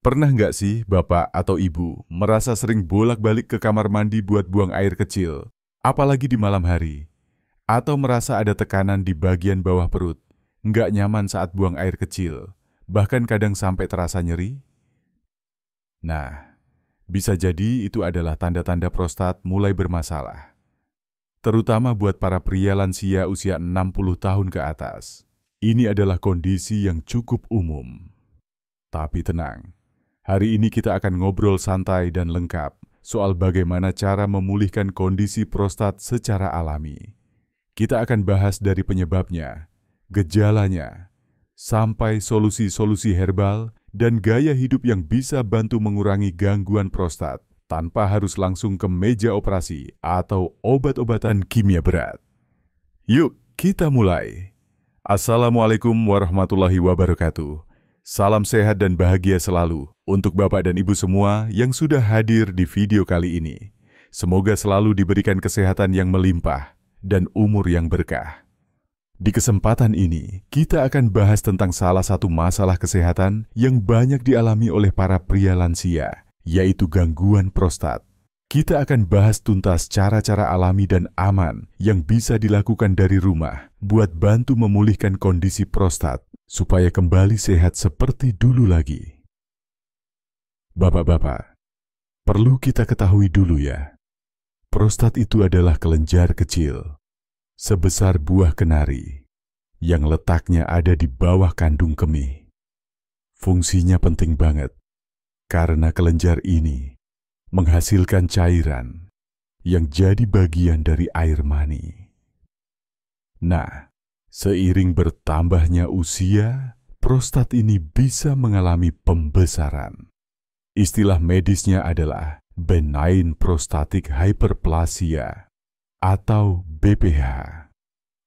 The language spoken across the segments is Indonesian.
Pernah nggak sih Bapak atau Ibu merasa sering bolak-balik ke kamar mandi buat buang air kecil, apalagi di malam hari? Atau merasa ada tekanan di bagian bawah perut, nggak nyaman saat buang air kecil, bahkan kadang sampai terasa nyeri? Nah, bisa jadi itu adalah tanda-tanda prostat mulai bermasalah. Terutama buat para pria lansia usia 60 tahun ke atas. Ini adalah kondisi yang cukup umum. Tapi tenang. Hari ini kita akan ngobrol santai dan lengkap soal bagaimana cara memulihkan kondisi prostat secara alami. Kita akan bahas dari penyebabnya, gejalanya, sampai solusi-solusi herbal dan gaya hidup yang bisa bantu mengurangi gangguan prostat tanpa harus langsung ke meja operasi atau obat-obatan kimia berat. Yuk, kita mulai. Assalamualaikum warahmatullahi wabarakatuh. Salam sehat dan bahagia selalu untuk Bapak dan Ibu semua yang sudah hadir di video kali ini. Semoga selalu diberikan kesehatan yang melimpah dan umur yang berkah. Di kesempatan ini, kita akan bahas tentang salah satu masalah kesehatan yang banyak dialami oleh para pria lansia, yaitu gangguan prostat. Kita akan bahas tuntas cara-cara alami dan aman yang bisa dilakukan dari rumah buat bantu memulihkan kondisi prostat supaya kembali sehat seperti dulu lagi. Bapak-bapak, perlu kita ketahui dulu ya, prostat itu adalah kelenjar kecil, sebesar buah kenari, yang letaknya ada di bawah kandung kemih. Fungsinya penting banget, karena kelenjar ini menghasilkan cairan yang jadi bagian dari air mani. Nah, seiring bertambahnya usia, prostat ini bisa mengalami pembesaran. Istilah medisnya adalah benign prostatic hyperplasia atau BPH.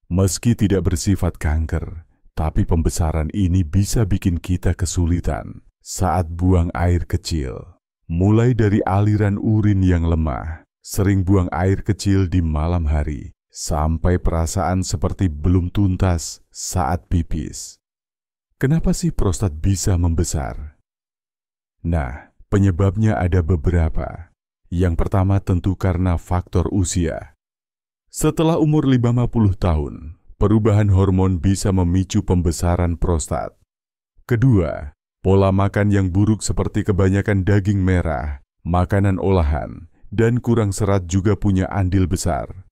Meski tidak bersifat kanker, tapi pembesaran ini bisa bikin kita kesulitan saat buang air kecil. Mulai dari aliran urin yang lemah, sering buang air kecil di malam hari, sampai perasaan seperti belum tuntas saat pipis. Kenapa sih prostat bisa membesar? Nah, penyebabnya ada beberapa. Yang pertama tentu karena faktor usia. Setelah umur 50 tahun, perubahan hormon bisa memicu pembesaran prostat. Kedua, pola makan yang buruk seperti kebanyakan daging merah, makanan olahan, dan kurang serat juga punya andil besar.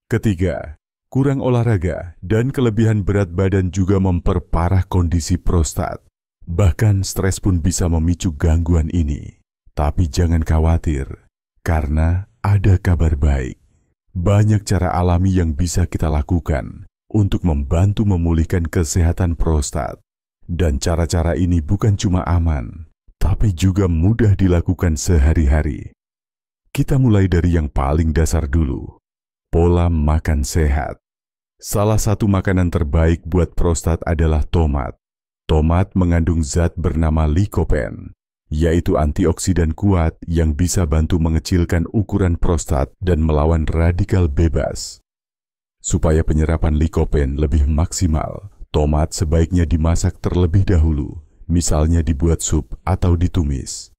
Ketiga, kurang olahraga dan kelebihan berat badan juga memperparah kondisi prostat. Bahkan stres pun bisa memicu gangguan ini. Tapi jangan khawatir, karena ada kabar baik. Banyak cara alami yang bisa kita lakukan untuk membantu memulihkan kesehatan prostat. Dan cara-cara ini bukan cuma aman, tapi juga mudah dilakukan sehari-hari. Kita mulai dari yang paling dasar dulu, pola makan sehat. Salah satu makanan terbaik buat prostat adalah tomat. Tomat mengandung zat bernama lycopene, yaitu antioksidan kuat yang bisa bantu mengecilkan ukuran prostat dan melawan radikal bebas. Supaya penyerapan lycopene lebih maksimal, tomat sebaiknya dimasak terlebih dahulu, misalnya dibuat sup atau ditumis.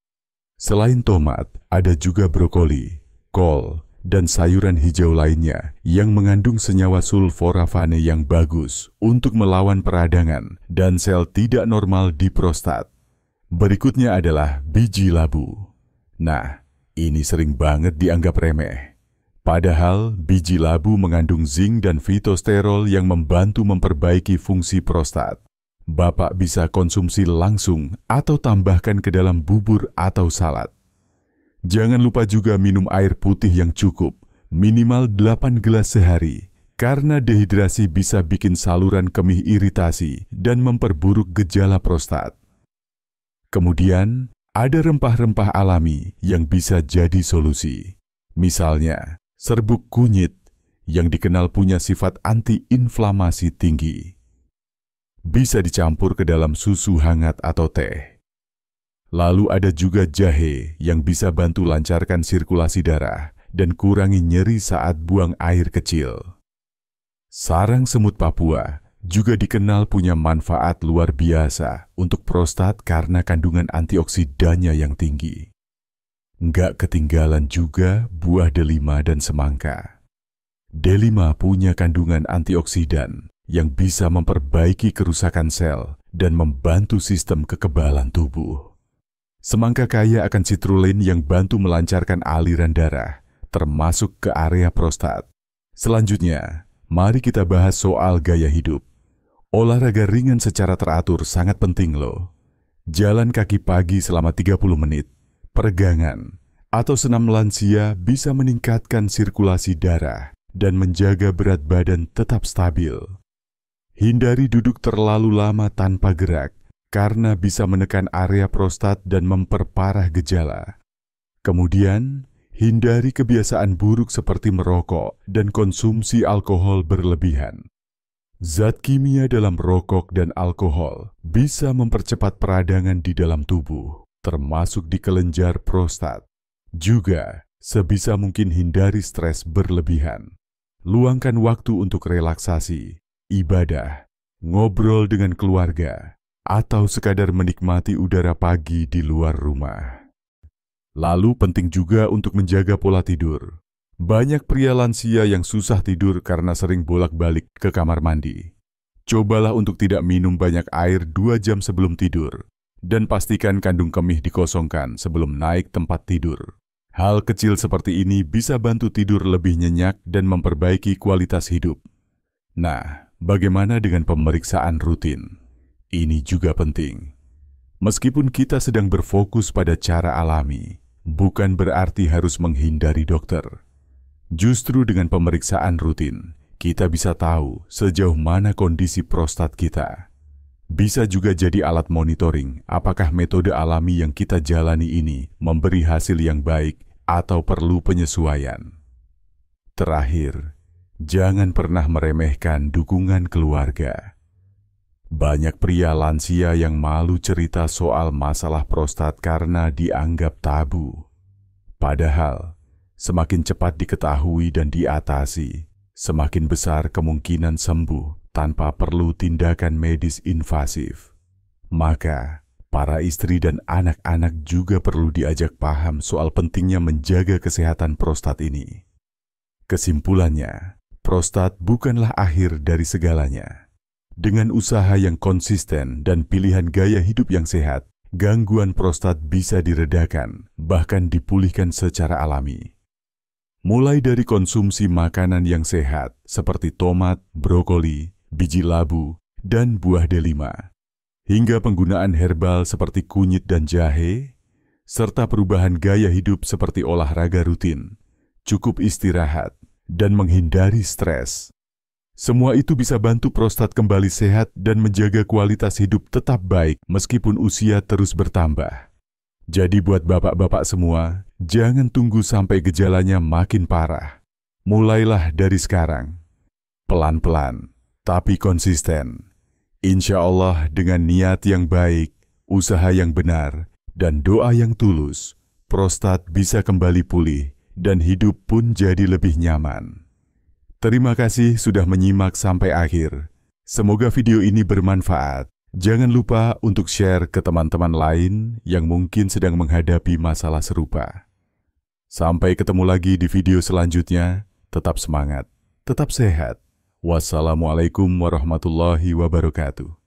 Selain tomat, ada juga brokoli, kol, dan sayuran hijau lainnya yang mengandung senyawa sulforafane yang bagus untuk melawan peradangan dan sel tidak normal di prostat. Berikutnya adalah biji labu. Nah, ini sering banget dianggap remeh. Padahal biji labu mengandung zinc dan fitosterol yang membantu memperbaiki fungsi prostat. Bapak bisa konsumsi langsung atau tambahkan ke dalam bubur atau salad. Jangan lupa juga minum air putih yang cukup, minimal 8 gelas sehari, karena dehidrasi bisa bikin saluran kemih iritasi dan memperburuk gejala prostat. Kemudian, ada rempah-rempah alami yang bisa jadi solusi. Misalnya, serbuk kunyit yang dikenal punya sifat anti-inflamasi tinggi. Bisa dicampur ke dalam susu hangat atau teh. Lalu ada juga jahe yang bisa bantu lancarkan sirkulasi darah dan kurangi nyeri saat buang air kecil. Sarang semut Papua juga dikenal punya manfaat luar biasa untuk prostat karena kandungan antioksidannya yang tinggi. Nggak ketinggalan juga buah delima dan semangka. Delima punya kandungan antioksidan yang bisa memperbaiki kerusakan sel dan membantu sistem kekebalan tubuh. Semangka kaya akan citrulin yang bantu melancarkan aliran darah, termasuk ke area prostat. Selanjutnya, mari kita bahas soal gaya hidup. Olahraga ringan secara teratur sangat penting loh. Jalan kaki pagi selama 30 menit, peregangan, atau senam lansia bisa meningkatkan sirkulasi darah dan menjaga berat badan tetap stabil. Hindari duduk terlalu lama tanpa gerak karena bisa menekan area prostat dan memperparah gejala. Kemudian, hindari kebiasaan buruk seperti merokok dan konsumsi alkohol berlebihan. Zat kimia dalam rokok dan alkohol bisa mempercepat peradangan di dalam tubuh, termasuk di kelenjar prostat. Juga, sebisa mungkin hindari stres berlebihan. Luangkan waktu untuk relaksasi, ibadah, ngobrol dengan keluarga, atau sekadar menikmati udara pagi di luar rumah. Lalu penting juga untuk menjaga pola tidur. Banyak pria lansia yang susah tidur karena sering bolak-balik ke kamar mandi. Cobalah untuk tidak minum banyak air 2 jam sebelum tidur, dan pastikan kandung kemih dikosongkan sebelum naik tempat tidur. Hal kecil seperti ini bisa bantu tidur lebih nyenyak dan memperbaiki kualitas hidup. Nah, bagaimana dengan pemeriksaan rutin? Ini juga penting. Meskipun kita sedang berfokus pada cara alami, bukan berarti harus menghindari dokter. Justru dengan pemeriksaan rutin, kita bisa tahu sejauh mana kondisi prostat kita. Bisa juga jadi alat monitoring apakah metode alami yang kita jalani ini memberi hasil yang baik atau perlu penyesuaian. Terakhir, jangan pernah meremehkan dukungan keluarga. Banyak pria lansia yang malu cerita soal masalah prostat karena dianggap tabu. Padahal, semakin cepat diketahui dan diatasi, semakin besar kemungkinan sembuh tanpa perlu tindakan medis invasif. Maka, para istri dan anak-anak juga perlu diajak paham soal pentingnya menjaga kesehatan prostat ini. Kesimpulannya, prostat bukanlah akhir dari segalanya. Dengan usaha yang konsisten dan pilihan gaya hidup yang sehat, gangguan prostat bisa diredakan, bahkan dipulihkan secara alami. Mulai dari konsumsi makanan yang sehat seperti tomat, brokoli, biji labu, dan buah delima, hingga penggunaan herbal seperti kunyit dan jahe, serta perubahan gaya hidup seperti olahraga rutin, cukup istirahat, dan menghindari stres. Semua itu bisa bantu prostat kembali sehat dan menjaga kualitas hidup tetap baik meskipun usia terus bertambah. Jadi buat bapak-bapak semua, jangan tunggu sampai gejalanya makin parah. Mulailah dari sekarang. Pelan-pelan, tapi konsisten. Insya Allah dengan niat yang baik, usaha yang benar, dan doa yang tulus, prostat bisa kembali pulih dan hidup pun jadi lebih nyaman. Terima kasih sudah menyimak sampai akhir. Semoga video ini bermanfaat. Jangan lupa untuk share ke teman-teman lain yang mungkin sedang menghadapi masalah serupa. Sampai ketemu lagi di video selanjutnya. Tetap semangat, tetap sehat. Wassalamualaikum warahmatullahi wabarakatuh.